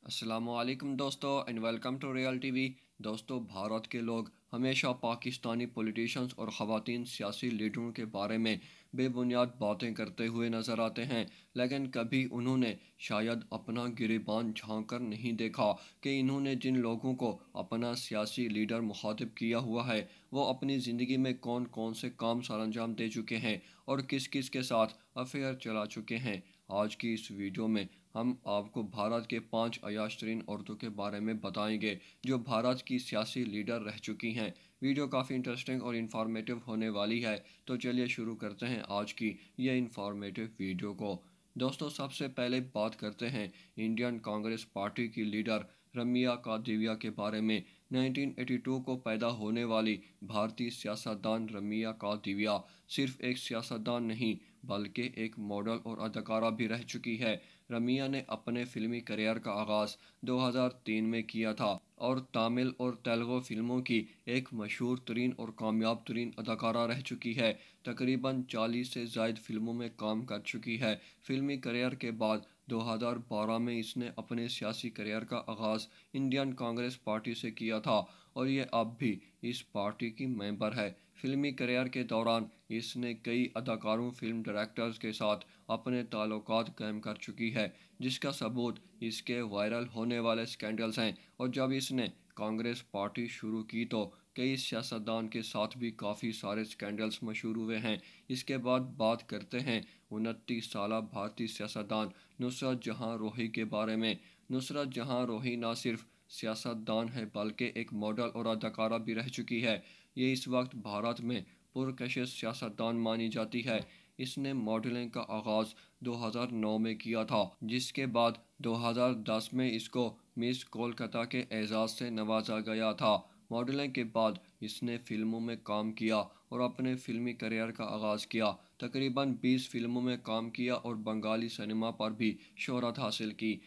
अस्सलाम वालेकुम दोस्तों and welcome to real TV. दोस्तों, भारत के लोग हमेशा पाकिस्तानी पॉलिटिशियंस और ख़वातीन सियासी लीडरों के बारे में बेबुनियाद बातें करते हुए नज़र आते हैं, लेकिन कभी उन्होंने शायद अपना गिरेबान झांक कर नहीं देखा कि इन्होंने जिन लोगों को अपना सियासी लीडर मुखातिब किया हुआ है वो अपनी ज़िंदगी में कौन कौन से काम सरअंजाम दे चुके हैं और किस किस के साथ अफेयर चला चुके हैं। आज की इस वीडियो में हम आपको भारत के 5 अयाश तरीन औरतों के बारे में बताएंगे जो भारत की सियासी लीडर रह चुकी हैं। वीडियो काफ़ी इंटरेस्टिंग और इन्फॉर्मेटिव होने वाली है, तो चलिए शुरू करते हैं आज की ये इन्फॉर्मेटिव वीडियो को। दोस्तों, सबसे पहले बात करते हैं इंडियन कांग्रेस पार्टी की लीडर रमिया कादिविया के बारे में। 1982 को पैदा होने वाली भारतीय सियासतदान रमिया कादिविया सिर्फ एक सियासतदान नहीं बल्कि एक मॉडल और अदाकारा भी रह चुकी है। रमिया ने अपने फिल्मी करियर का आगाज़ 2003 में किया था और तमिल और तेलुगु फिल्मों की एक मशहूर तरीन और कामयाब तरीन अदाकारा रह चुकी है। तकरीबन 40 से ज़ायद फिल्मों में काम कर चुकी है। फिल्मी करियर के बाद 2012 में इसने अपने सियासी करियर का आगाज़ इंडियन कांग्रेस पार्टी से किया था और ये अब भी इस पार्टी की मेंबर है। फिल्मी करियर के दौरान इसने कई अदाकारों, फिल्म डायरेक्टर्स के साथ अपने ताल्लुकात कायम कर चुकी है, जिसका सबूत इसके वायरल होने वाले स्कैंडल्स हैं। और जब इसने कांग्रेस पार्टी शुरू की तो कई सियासतदान के साथ भी काफ़ी सारे स्कैंडल्स मशहूर हुए हैं। इसके बाद बात करते हैं 29 साला भारतीय सियासतदान नुसरत जहां रोही के बारे में। नुसरत जहां रोही ना सिर्फ सियासतदान है बल्कि एक मॉडल और अदाकारा भी रह चुकी है। ये इस वक्त भारत में पुरकशिश सियासतदान मानी जाती है। इसने मॉडलिंग का आगाज़ 2009 में किया था, जिसके बाद 2010 में इसको मिस कोलकाता के एजाज़ से नवाजा गया था। मॉडलिंग के बाद इसने फिल्मों में काम किया और अपने फिल्मी करियर का आगाज़ किया। तकरीबन 20 फिल्मों में काम किया और बंगाली सिनेमा पर भी शोहरत हासिल की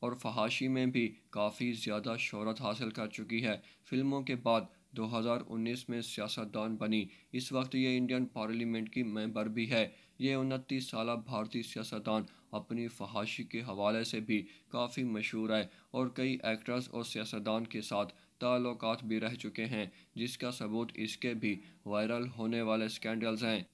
और फहाशी में भी काफ़ी ज़्यादा शोहरत हासिल कर चुकी है। फिल्मों के बाद 2019 में सियासतदान बनी। इस वक्त ये इंडियन पार्लियामेंट की मेंबर भी है। ये 29 साला भारतीय सियासतदान अपनी फहाशी के हवाले से भी काफ़ी मशहूर है और कई एक्टर्स और सियासतदान के साथ ताल्लुकात भी रह चुके हैं, जिसका सबूत इसके भी वायरल होने वाले स्कैंडल्स हैं।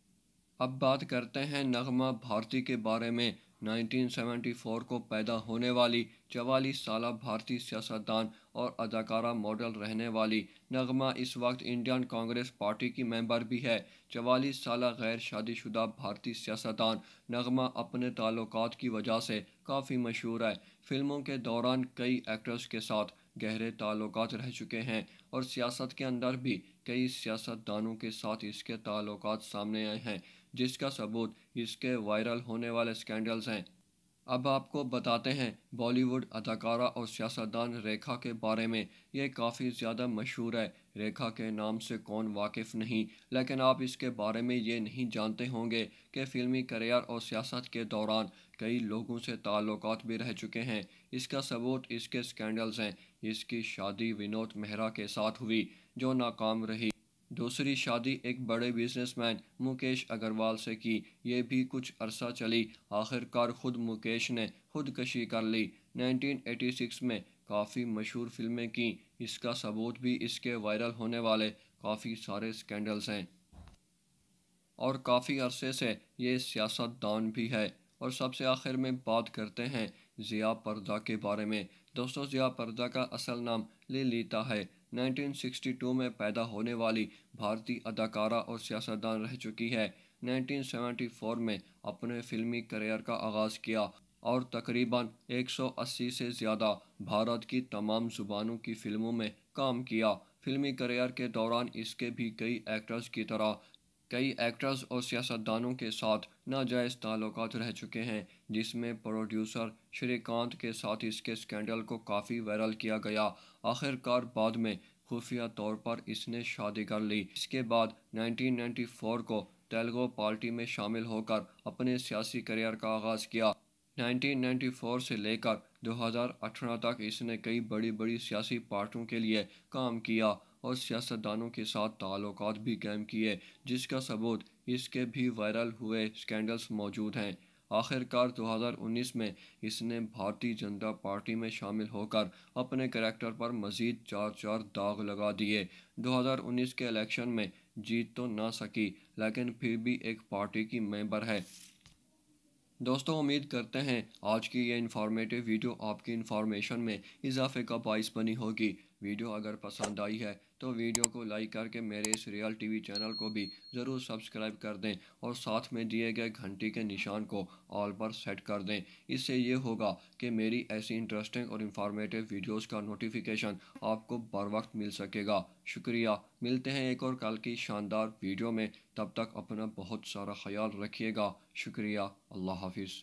अब बात करते हैं नगमा भारती के बारे में। 1974 को पैदा होने वाली 44 साला भारतीय सियासतदान और अदाकारा मॉडल रहने वाली नगमा इस वक्त इंडियन कांग्रेस पार्टी की मेंबर भी है। 44 साला गैर शादीशुदा भारतीय सियासतदान नगमा अपने ताल्लुकात की वजह से काफ़ी मशहूर है। फिल्मों के दौरान कई एक्टर्स के साथ गहरे ताल्लुकात रह चुके हैं और सियासत के अंदर भी कई सियासतदानों के साथ इसके ताल्लुकात सामने आए हैं, जिसका सबूत इसके वायरल होने वाले स्कैंडल्स हैं। अब आपको बताते हैं बॉलीवुड अदाकारा और सियासतदान रेखा के बारे में। ये काफ़ी ज़्यादा मशहूर है। रेखा के नाम से कौन वाकिफ़ नहीं, लेकिन आप इसके बारे में ये नहीं जानते होंगे कि फ़िल्मी करियर और सियासत के दौरान कई लोगों से ताल्लुकात भी रह चुके हैं। इसका सबूत इसके स्कैंडल्स हैं। इसकी शादी विनोद मेहरा के साथ हुई, जो नाकाम रही। दूसरी शादी एक बड़े बिजनेसमैन मुकेश अग्रवाल से की, ये भी कुछ अरसा चली। आखिरकार खुद मुकेश ने खुदकशी कर ली। 1986 में काफ़ी मशहूर फिल्में की। इसका सबूत भी इसके वायरल होने वाले काफ़ी सारे स्कैंडल्स हैं और काफ़ी अरसे से ये सियासतदान भी है। और सबसे आखिर में बात करते हैं ज़िया परदा के बारे में। दोस्तों, ज़िया परदा का असल नाम ललिता है। 1962 में पैदा होने वाली भारतीय अदाकारा और सियासतदान रह चुकी है। 1974 में अपने फिल्मी करियर का आगाज़ किया और तकरीबन 180 से ज़्यादा भारत की तमाम ज़ुबानों की फ़िल्मों में काम किया। फिल्मी करियर के दौरान इसके भी कई एक्टर्स और सियासतदानों के साथ नाजायज़ ताल्लुकात रह चुके हैं, जिसमें प्रोड्यूसर श्रीकांत के साथ इसके स्कैंडल को काफ़ी वायरल किया गया। आखिरकार बाद में खुफिया तौर पर इसने शादी कर ली। इसके बाद 1994 को तेलुगु पार्टी में शामिल होकर अपने सियासी करियर का आगाज़ किया। 1994 से लेकर 2018 तक इसने कई बड़ी बड़ी सियासी पार्टियों के लिए काम किया और सियासतदानों के साथ ताल्लुकात भी कायम किए, जिसका सबूत इसके भी वायरल हुए स्कैंडल्स मौजूद हैं। آخرکار 2019 میں اس نے بھارتی جنتا پارٹی میں شامل ہو کر اپنے کریکٹر پر مزید چار داغ لگا دیے۔ 2019 کے الیکشن میں جیت تو نہ سکی لیکن پھر بھی ایک پارٹی کی ممبر ہے۔ دوستوں، امید کرتے ہیں آج کی یہ انفارمیٹو ویڈیو آپ کی انفارمیشن میں اضافے کا باعث بنی ہوگی۔ ویڈیو اگر پسند آئی ہے تو ویڈیو کو لائک کر کے میرے اس ریئل ٹی وی چینل کو بھی ضرور سبسکرائب کر دیں اور ساتھ میں دیے گئے گھنٹی کے نشان کو آل پر سیٹ کر دیں۔ اس سے یہ ہوگا کہ میری ایسی انٹرسٹنگ اور انفارمیٹو ویڈیوز کا نوٹیفیکیشن آپ کو بر وقت مل سکے گا۔ شکریہ، ملتے ہیں ایک اور کل کی شاندار ویڈیو میں، تب تک اپنا بہت سارا خیال رکھیے گا۔ شکریہ، اللہ حافظ۔